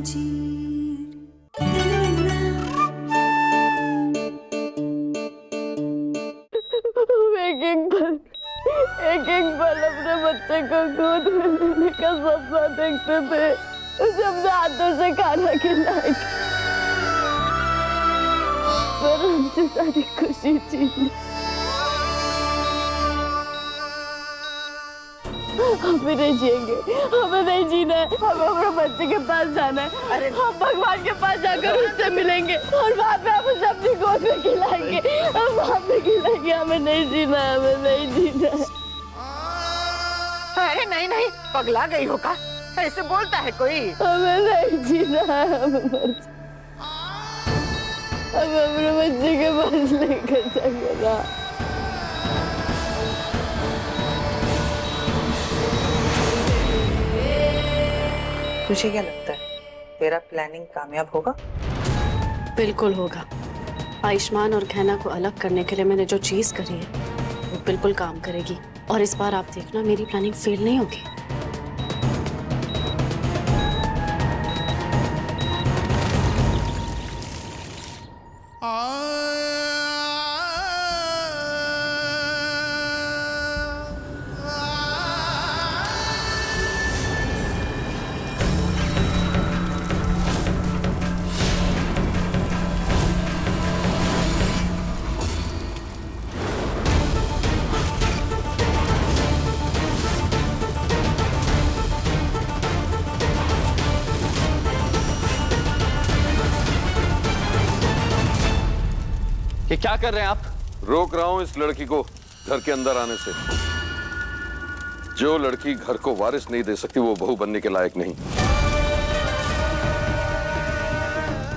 एक एक पल अपने बच्चे को गोद में लेने का सपना देखते थे, उसे अपने हाथों से खाना खिलाए पर हमसे सारी खुशी छीन। हमें नहीं जिएंगे, हमें नहीं जीना है, हमें अपने बच्चे के पास जाना है। अरे हम भगवान के पास जाकर उससे मिलेंगे और वहाँ पे हम उसे अपनी गोद में खिलाएंगे, हम वहाँ पे खिलाएंगे। हमें नहीं जीना है, हमें नहीं जीना है। अरे नहीं नहीं, पगला गई हो का? ऐसे बोलता है कोई? हमें नहीं जीना है, हमें अपने बच्चे के पास लेकर जाएगा। तुझे क्या लगता है तेरा प्लानिंग कामयाब होगा? बिल्कुल होगा। आयुष्मान और गहना को अलग करने के लिए मैंने जो चीज करी है वो बिल्कुल काम करेगी और इस बार आप देखना मेरी प्लानिंग फेल नहीं होगी। ये क्या कर रहे हैं आप? रोक रहा हूं इस लड़की को घर के अंदर आने से। जो लड़की घर को वारिस नहीं दे सकती वो बहू बनने के लायक नहीं।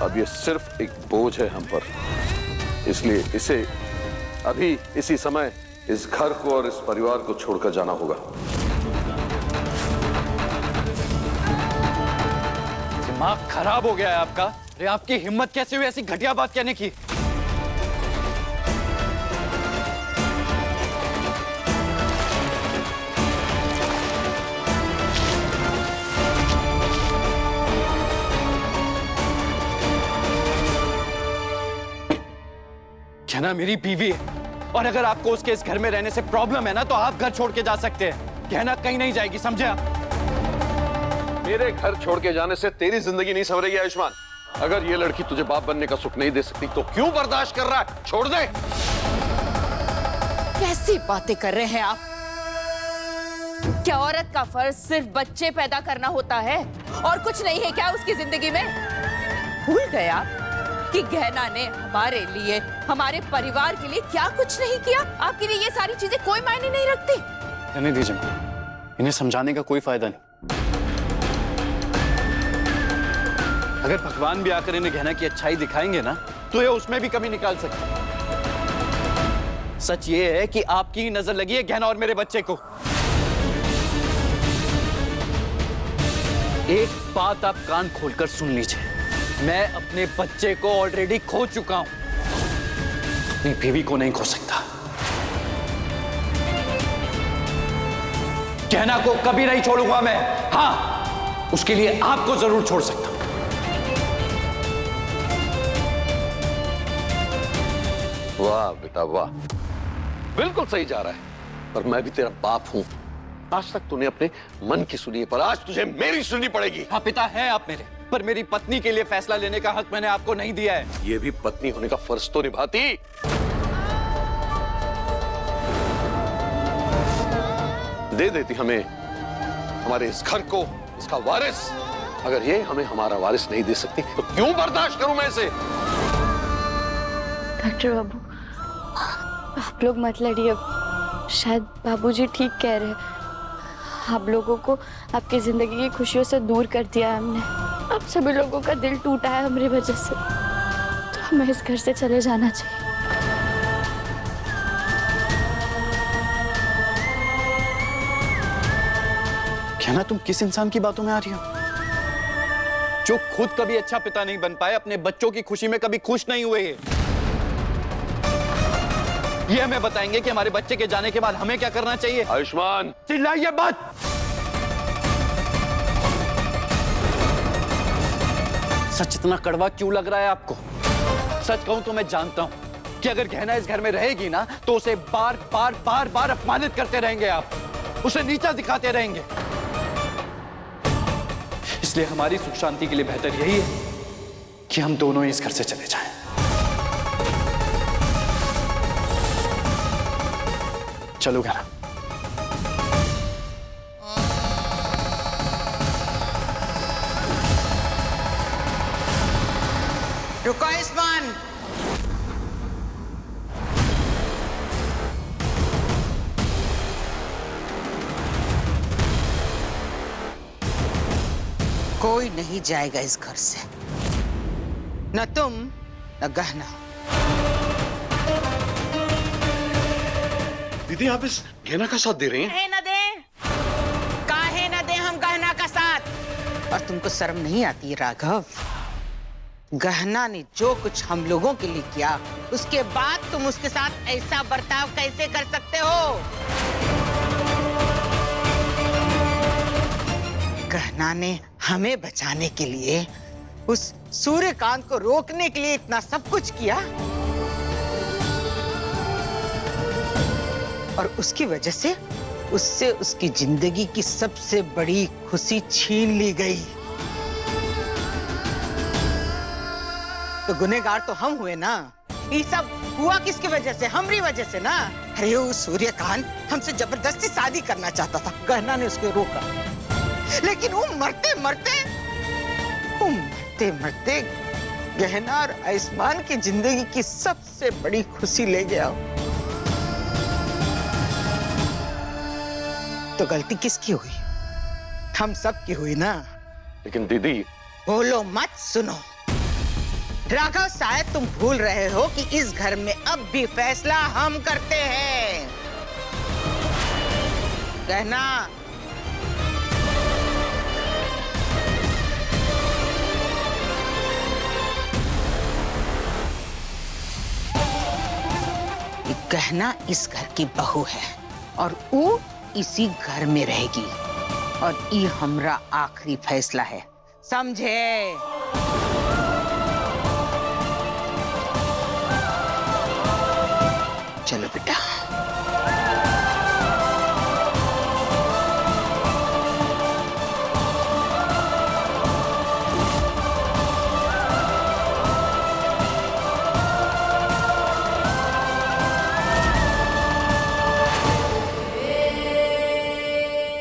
अब ये सिर्फ एक बोझ है हम पर, इसलिए इसे अभी इसी समय इस घर को और इस परिवार को छोड़कर जाना होगा। दिमाग खराब हो गया है आपका? अरे आपकी हिम्मत कैसे हुई ऐसी घटिया बात कहने की? गहना मेरी बीवी है और अगर आपको उसके इस घर में रहने से प्रॉब्लम है ना तो आप घर छोड़ के जा सकते हैं। गहना कहीं नहीं जाएगी, समझे आप? मेरे घर छोड़ के जाने से तेरी जिंदगी नहीं संवरेगी आयुष्मान। अगर ये लड़की तुझे बाप बनने का सुख नहीं दे सकती तो क्यों बर्दाश्त कर रहा है? छोड़ दे। कैसी बातें कर रहे हैं आप? क्या औरत का फर्ज सिर्फ बच्चे पैदा करना होता है और कुछ नहीं है क्या उसकी जिंदगी में? भूल गए आप कि गहना ने हमारे लिए, हमारे परिवार के लिए क्या कुछ नहीं किया? आपके लिए ये सारी चीजें कोई मायने नहीं रखती। रहने दीजिए, इन्हें समझाने का कोई फायदा नहीं। अगर भगवान भी आकर इन्हें गहना की अच्छाई दिखाएंगे ना तो ये उसमें भी कमी निकाल सकते। सच ये है कि आपकी ही नजर लगी है गहना और मेरे बच्चे को। एक बात आप कान खोलकर सुन लीजिए, मैं अपने बच्चे को ऑलरेडी खो चुका हूं, अपनी बीवी को नहीं खो सकता। गहना को कभी नहीं छोड़ूंगा मैं। हाँ, उसके लिए आपको जरूर छोड़ सकता हूं। वाह बेटा वाह, बिल्कुल सही जा रहा है। पर मैं भी तेरा बाप हूं। आज तक तूने अपने मन की सुनी है, पर आज तुझे मेरी सुननी पड़ेगी। हाँ पिता हैं आप मेरे, पर मेरी पत्नी के लिए फैसला लेने का हक मैंने आपको नहीं दिया है। ये भी पत्नी होने का फर्ज तो निभाती। दे देती हमें हमारे इस घर को, इसका वारिस। अगर ये हमें हमारा वारिस नहीं दे सकती तो क्यों बर्दाश्त करूं मैं इसे? डॉक्टर बाबू, आप लोग मत लड़िए। शायद बाबूजी ठीक कह रहे हैं। आप लोगों को आपकी जिंदगी की खुशियों से दूर कर दिया हमने। अब सभी लोगों का दिल टूटा है हमारी वजह से, तो हमें इस घर से चले जाना चाहिए। क्या ना, तुम किस इंसान की बातों में आ रही हो जो खुद कभी अच्छा पिता नहीं बन पाए, अपने बच्चों की खुशी में कभी खुश नहीं हुए? ये हमें बताएंगे कि हमारे बच्चे के जाने के बाद हमें क्या करना चाहिए। आयुष्मान, चिल्लाइए मत। सच इतना कड़वा क्यों लग रहा है आपको? सच कहूं तो मैं जानता हूं कि अगर गहना इस घर में रहेगी ना तो उसे बार बार बार बार अपमानित करते रहेंगे आप, उसे नीचा दिखाते रहेंगे। इसलिए हमारी सुख शांति के लिए बेहतर यही है कि हम दोनों ही इस घर से चले जाएं। चलो गहना। रुको आयुष्मान। कोई नहीं जाएगा इस घर से, न तुम न गहना। दीदी आप इस गहना का साथ दे रही हैं? काहे न दे, काहे न दे हम गहना का साथ। और तुमको शर्म नहीं आती राघव? गहना ने जो कुछ हम लोगों के लिए किया, उसके बाद तुम उसके साथ ऐसा बर्ताव कैसे कर सकते हो? गहना ने हमें बचाने के लिए, उस सूर्यकांत को रोकने के लिए इतना सब कुछ किया, और उसकी वजह से उससे उसकी जिंदगी की सबसे बड़ी खुशी छीन ली गई। तो गुनहगार तो हम हुए ना। ये सब हुआ किसकी वजह से? हमारी वजह से ना। अरे वो सूर्यकांत हमसे जबरदस्ती शादी करना चाहता था, गहना ने उसको रोका, लेकिन वो मरते मरते गहना और आयुष्मान की जिंदगी की सबसे बड़ी खुशी ले गया। तो गलती किसकी हुई? हम सब की हुई ना। लेकिन दीदी। बोलो मत, सुनो। राघव, शायद तुम भूल रहे हो कि इस घर में अब भी फैसला हम करते हैं। गहना, गहना इस घर की बहू है और वो इसी घर में रहेगी, और ये हमरा आखिरी फैसला है, समझे? चलो बेटा।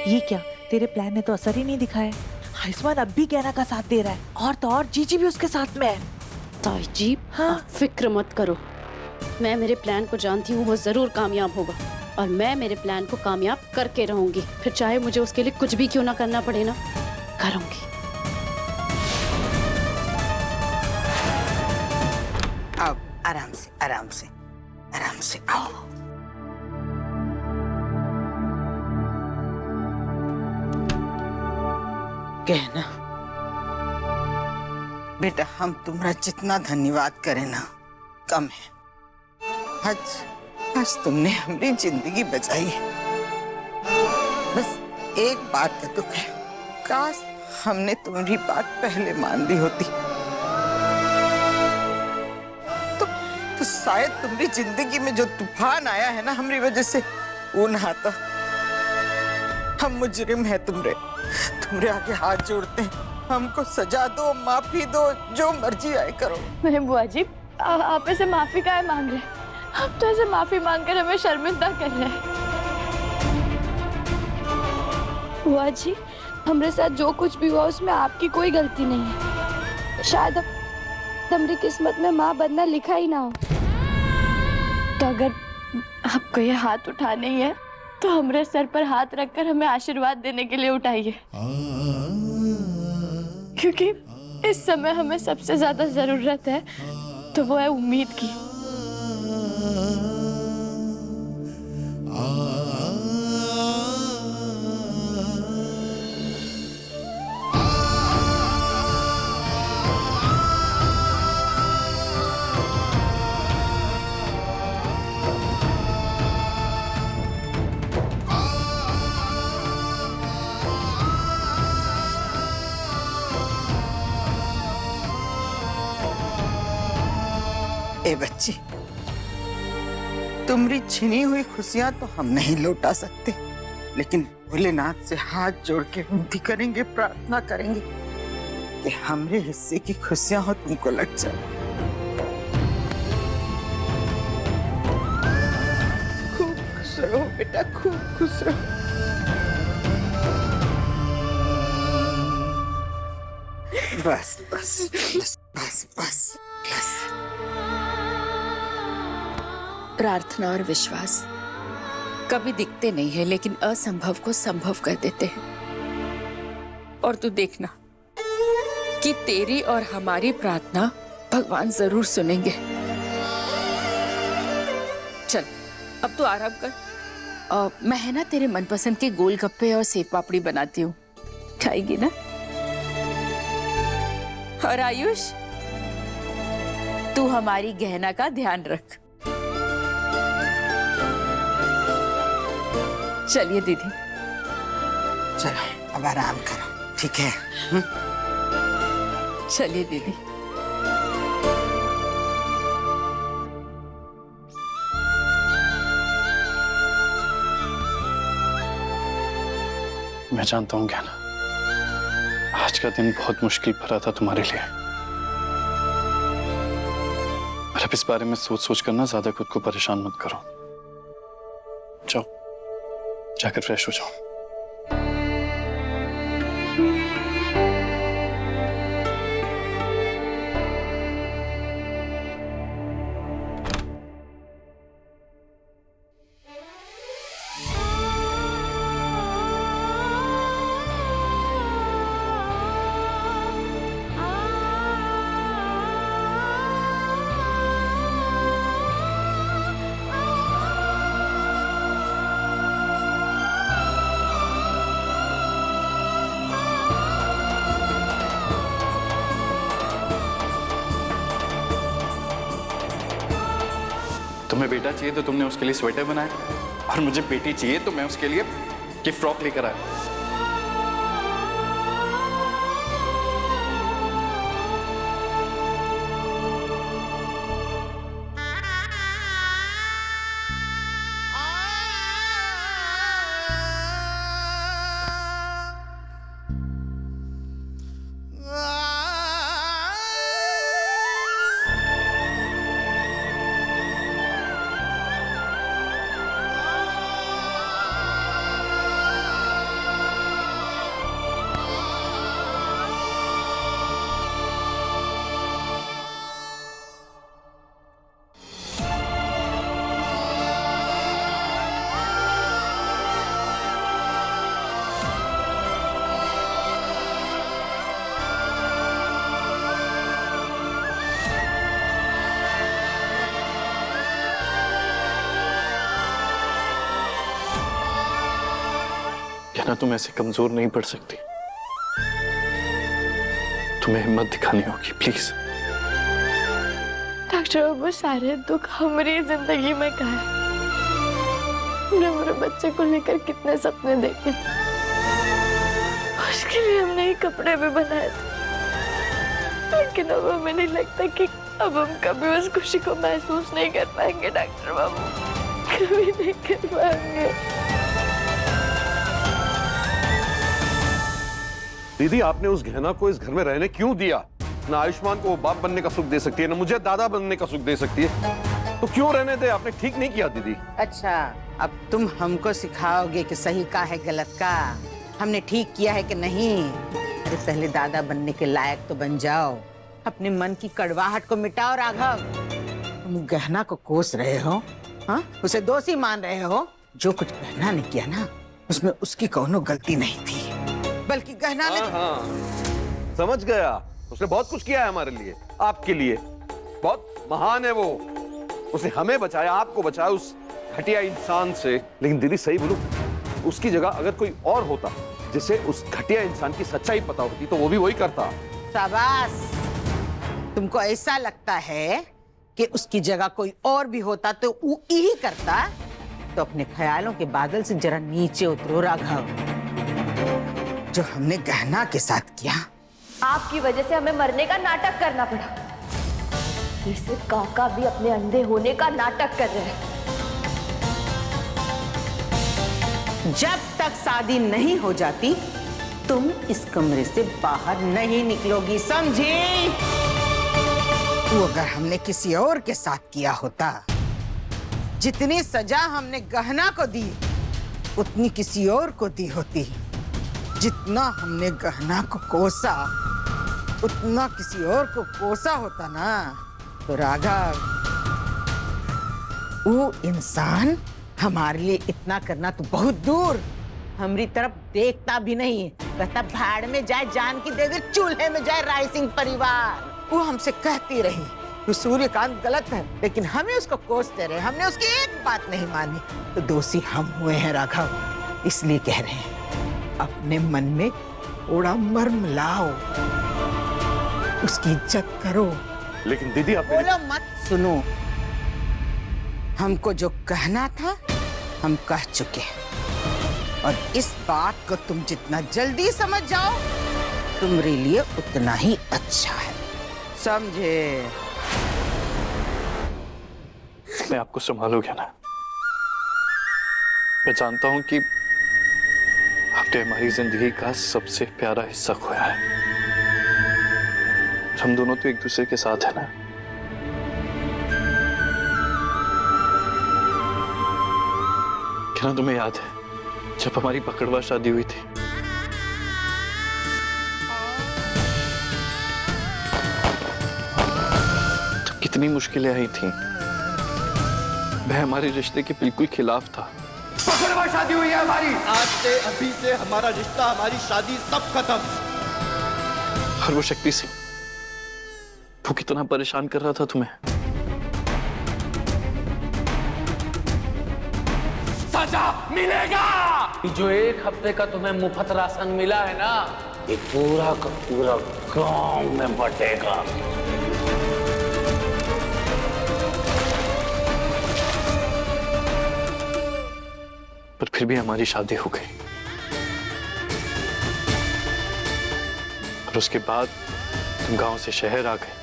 ये क्या, तेरे प्लान ने तो असर ही नहीं दिखाया। आयुष्मान अब भी गहना का साथ दे रहा है, और तो और जीजी भी उसके साथ में है। ताई जी, आप फिक्र मत करो। मैं मेरे प्लान को जानती हूँ, वो जरूर कामयाब होगा, और मैं मेरे प्लान को कामयाब करके रहूंगी। फिर चाहे मुझे उसके लिए कुछ भी क्यों ना करना पड़े ना, करूंगी। आओ, आराम से आराम से आराम से आओ। कहना बेटा, हम तुम्हारा जितना धन्यवाद करें ना कम है। आज तुमने हमारी जिंदगी बचाई है। बस एक बात का दुख है, काश हमने तुम्हारी बात पहले मान ली होती तो शायद तुम्हारी जिंदगी में जो तूफान आया है ना हमारी वजह से, वो ना आता। हम मुजरिम हैं, तुम्हारे आगे हाथ जोड़ते हैं। हमको सजा दो, माफी दो, जो मर्जी आए करो। मेरे बुआ जी, आप ऐसे माफी काहे मांग रहे हैं? आप तो ऐसे माफी मांगकर हमें शर्मिंदा कर रहे हैं। बुआ जी, हमारे साथ जो कुछ भी हुआ उसमें आपकी कोई गलती नहीं है। शायद हमारी किस्मत में माँ बनना लिखा ही ना हो। तो अगर आपको ये हाथ उठाने ही है तो हमारे सर पर हाथ रखकर हमें आशीर्वाद देने के लिए उठाइए, क्योंकि इस समय हमें सबसे ज्यादा जरूरत है तो वो है उम्मीद की। ए बच्ची, तुम्हारी छिनी हुई खुशियां तो हम नहीं लौटा सकते, लेकिन भोलेनाथ से हाथ जोड़ के विनती करेंगे, प्रार्थना करेंगे कि हमरे हिस्से की खुशियां हो तुमको लग जाए। खूब खुश रहो बेटा, खूब खुश रहो। बस बस बस बस बस बस। प्रार्थना और विश्वास कभी दिखते नहीं है, लेकिन असंभव को संभव कर देते हैं। और तू देखना कि तेरी और हमारी प्रार्थना भगवान जरूर सुनेंगे। चल अब तो आराम कर। मैं है ना तेरे मनपसंद के गोलगप्पे और सेव पापड़ी बनाती हूँ, खाएगी ना? और आयुष, तू हमारी गहना का ध्यान रख। चलिए दीदी। चलो अब आराम करो, ठीक है? चलिए दीदी। मैं जानता हूँ ज्ञाना, आज का दिन बहुत मुश्किल भरा था तुम्हारे लिए, और अब इस बारे में सोच सोच कर ना ज्यादा खुद को परेशान मत करो। जाओ, जाकर फ्रेश हो जाओ। तुम्हें बेटा चाहिए तो तुमने उसके लिए स्वेटर बनाया, और मुझे बेटी चाहिए तो मैं उसके लिए ये फ्रॉक लेकर आया। ना तुम ऐसे कमजोर नहीं पड़ सकती, तुम्हें हिम्मत दिखानी होगी, प्लीज। डॉक्टर, वो सारे दुख हमारी जिंदगी में कहा है। हमने मेरे बच्चे को लेकर कितने सपने देखे थे, उसके लिए हमने ये कपड़े भी बनाए थे, लेकिन अब हमें नहीं लगता कि अब हम कभी उस खुशी को महसूस नहीं कर पाएंगे। डॉक्टर बाबू, कभी नहीं कर पाएंगे। दीदी, आपने उस गहना को इस घर में रहने क्यों दिया? ना आयुष्मान को वो बाप बनने का सुख दे सकती है, ना मुझे दादा बनने का सुख दे सकती है, तो क्यों रहने दे? आपने ठीक नहीं किया दीदी। अच्छा, अब तुम हमको सिखाओगे कि सही का है गलत का, हमने ठीक किया है कि नहीं? अरे पहले दादा बनने के लायक तो बन जाओ, अपने मन की कड़वाहट को मिटाओ। राघव, तुम गहना को कोस रहे हो, हाँ? उसे दोषी मान रहे हो। जो कुछ गहना ने किया ना, उसमें उसकी कोनो गलती नहीं थी, बल्कि गहना ने। हाँ, समझ गया। उसने बहुत कुछ किया है हमारे लिए, आपके लिए, बहुत महान है वो। उसने हमें बचाया, आपको बचाया उस घटिया इंसान से। लेकिन दीदी सही बोलूं, उसकी जगह अगर कोई और होता जिसे उस घटिया इंसान की सच्चाई पता होती, तो वो भी वही करता। शाबाश, तुमको ऐसा लगता है कि उसकी जगह कोई और भी होता तो वो यही करता? तो अपने ख्यालों के बादल से जरा नीचे उतरो राघव। जो हमने गहना के साथ किया, आपकी वजह से हमें मरने का नाटक करना पड़ा। जैसे काका भी अपने अंधे होने का नाटक कर रहे हैं। जब तक शादी नहीं हो जाती तुम इस कमरे से बाहर नहीं निकलोगी, समझी? वो अगर हमने किसी और के साथ किया होता, जितनी सजा हमने गहना को दी उतनी किसी और को दी होती। जितना हमने गहना को कोसा उतना किसी और को कोसा होता ना। तो राघव, वो इंसान हमारे लिए इतना करना तो बहुत दूर, हमारी तरफ देखता भी नहीं। कहता भाड़ में जाए जान की देवी, चूल्हे में जाए राय सिंह परिवार। वो हमसे कहती रही कि सूर्यकांत गलत है, लेकिन हमें उसको कोसते रहे, हमने उसकी एक बात नहीं मानी। तो दोषी हम हुए हैं राघव, इसलिए कह रहे हैं अपने मन में थोड़ा मर्म लाओ, उसकी इज्जत करो। लेकिन दीदी आप बोलो मत, सुनो। हमको जो कहना था हम कह चुके हैं, और इस बात को तुम जितना जल्दी समझ जाओ तुम्हारे लिए उतना ही अच्छा है, समझे? मैं आपको संभालूंगा ना। मैं जानता हूं कि आपने हमारी जिंदगी का सबसे प्यारा हिस्सा खोया है। हम दोनों तो एक दूसरे के साथ है ना। क्या ना तुम्हें याद है जब हमारी पकड़वा शादी हुई थी? तब कितनी मुश्किलें आई थी। मैं हमारे रिश्ते के बिल्कुल खिलाफ था। पकड़वा शादी हुई है हमारी। आज से, अभी से हमारा रिश्ता, हमारी शादी सब खत्म। और वो शक्ति सिंह, वो कितना परेशान कर रहा था तुम्हें। सजा मिलेगा। जो एक हफ्ते का तुम्हें मुफ्त राशन मिला है ना, ये पूरा का पूरा गांव में बटेगा। पर फिर भी हमारी शादी हो गई, और उसके बाद तुम गांव से शहर आ गए।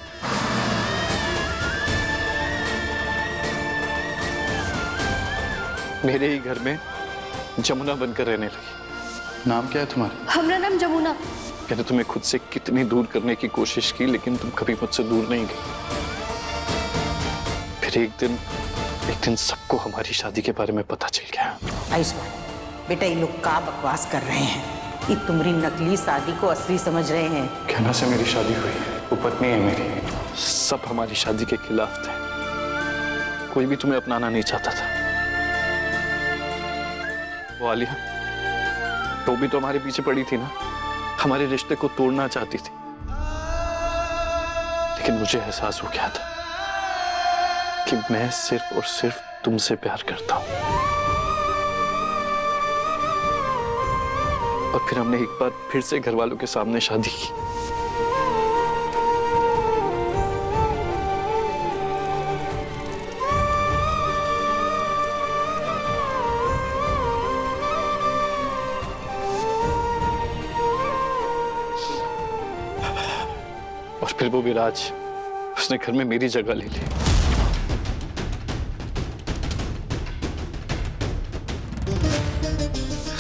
मेरे ही घर में जमुना बनकर रहने लगी। नाम क्या है तुम्हारा? हमारा नाम जमुना। मैंने तुम्हें खुद से कितनी दूर करने की कोशिश की, लेकिन तुम कभी मुझसे दूर नहीं गई। फिर एक दिन सबको हमारी शादी के बारे में पता चल गया। आयुष्मान बेटा, ये लोग का बकवास कर रहे हैं? ये तुम्हारी नकली शादी को असली समझ रहे हैं। कहना से मेरी शादी हुई है, वो पत्नी है मेरी। सब हमारी शादी के खिलाफ थे। कोई भी तुम्हें अपनाना नहीं चाहता था। वो आलिया, तो भी तो हमारे पीछे पड़ी थी ना, हमारे रिश्ते को तोड़ना चाहती थी। लेकिन मुझे एहसास हो गया था कि मैं सिर्फ और सिर्फ तुमसे प्यार करता हूं। और फिर हमने एक बार फिर से घर वालों के सामने शादी की। और फिर वो विराज, उसने घर में मेरी जगह ले ली।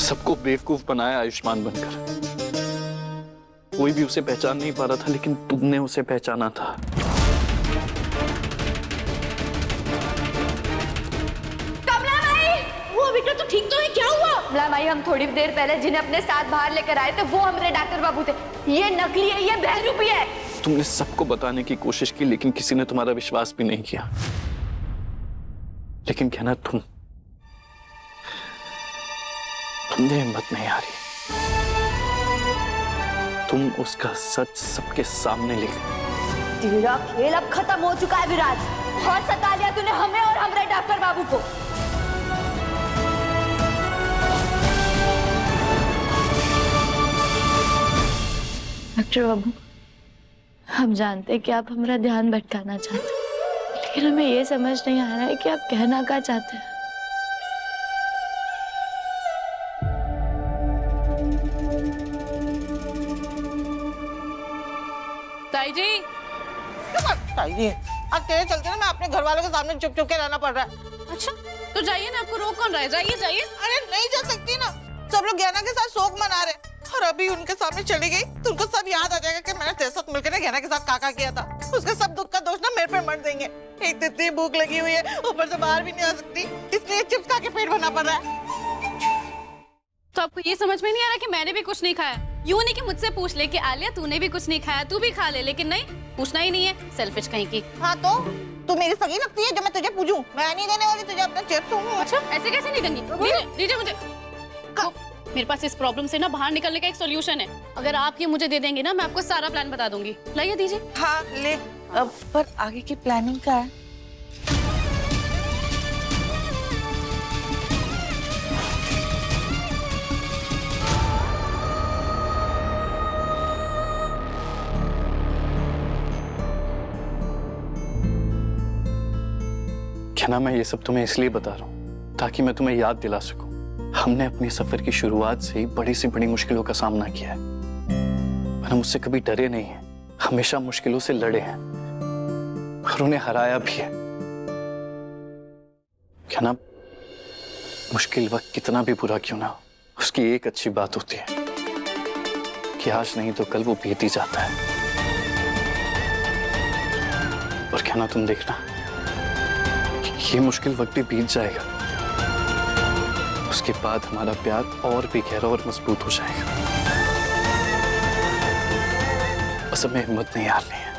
सबको बेवकूफ बनाया आयुष्मान बनकर। कोई भी उसे पहचान नहीं पा रहा था, लेकिन तुमने उसे पहचाना था। कमला माई! वो बेटा तो ठीक तो है, क्या हुआ? कमला माई, हम थोड़ी देर पहले जिन्हें अपने साथ बाहर लेकर आए थे वो हमारे डॉक्टर बाबू थे। ये नकली है, ये बहरूपी है। तुमने सबको बताने की कोशिश की, लेकिन किसी ने तुम्हारा विश्वास भी नहीं किया। लेकिन कहना तुमने हिम्मत नहीं हारी। तुम उसका सच सबके सामने ले गए। तेरा खेल अब खत्म हो चुका है विराज। बहुत सता लिया तूने हमें और हमारे डॉक्टर बाबू को। डॉक्टर बाबू, हम जानते हैं कि आप हमारा ध्यान भटकाना चाहते हैं, लेकिन हमें ये समझ नहीं आ रहा है कि आप कहना क्या चाहते हैं। ताई जी, ताई जी, अब तेरे चलते ना मैं अपने घर वालों के सामने चुप चुप के रहना पड़ रहा है। अच्छा तो जाइए ना, आपको रोक कौन रहा है? जाइए जाइए। अरे नहीं जा सकती ना, सब लोग गहना के साथ शोक मना रहे, और अभी उनके सामने चली गई तो उनको सब याद आ जाएगा कि मैंने तेरे साथ मिलकर ना गहना के साथ काका किया था। उसके सब दुख का दोष ना मेरे पे मर देंगे। एक तो इतनी भूख लगी हुई है, ऊपर से बाहर भी नहीं आ सकती, इसलिए चिप्स खा के पेट भरना पड़ रहा है। तो आपको ये समझ में नहीं आ रहा कि मैंने भी कुछ नहीं खाया? यूं नहीं कि मुझसे पूछ ले कि आलिया तूने भी कुछ नहीं खाया, तू भी खा ले, लेकिन नहीं, पूछना ही नहीं है, सेल्फिश कहीं की। हाँ तो तू मेरी सगी लगती है जो मैं तुझे पूछूं? मैं नहीं देने वाली तुझे अपना चिप्स। अच्छा ऐसे कैसे नहीं देंगी? दीजिए मुझे। मेरे पास इस प्रॉब्लम से ना बाहर निकलने का एक सॉल्यूशन है। अगर आप ये मुझे दे देंगे ना, मैं आपको सारा प्लान बता दूंगी। लाइए दीजिए। हाँ ले। अब पर आगे की प्लानिंग क्या है? क्या ना, मैं ये सब तुम्हें इसलिए बता रहा हूँ ताकि मैं तुम्हें याद दिला सकूं। हमने अपने सफर की शुरुआत से ही बड़ी से बड़ी मुश्किलों का सामना किया है, पर हम उससे कभी डरे नहीं हैं, हमेशा मुश्किलों से लड़े हैं और उन्हें हराया भी है। क्या ना, मुश्किल वक्त कितना भी बुरा क्यों ना, उसकी एक अच्छी बात होती है कि आज नहीं तो कल वो बीत ही जाता है। और क्या ना, तुम देखना ये मुश्किल वक्त भी बीत जाएगा, उसके बाद हमारा प्यार और भी गहरा और मजबूत हो जाएगा। बस हमें हिम्मत नहीं हारनी है।